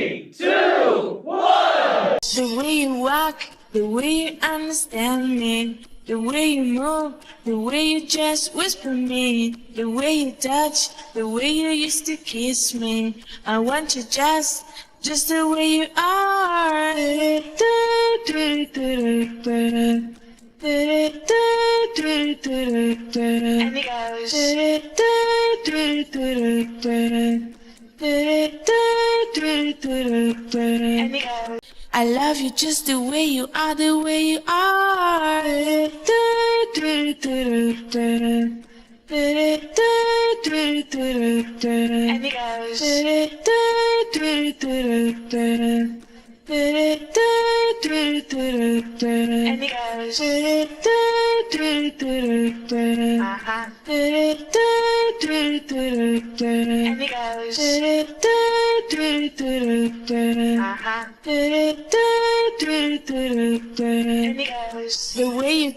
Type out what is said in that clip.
Three, two, one. The way you walk, the way you understand me, the way you move, the way you just whisper me, the way you touch, the way you used to kiss me. I want you just the way you are. And it goes. I love you just the way you are, the way you are. And it goes. And it goes. Uh-huh. And it goes. Uh-huh. And it goes. The way you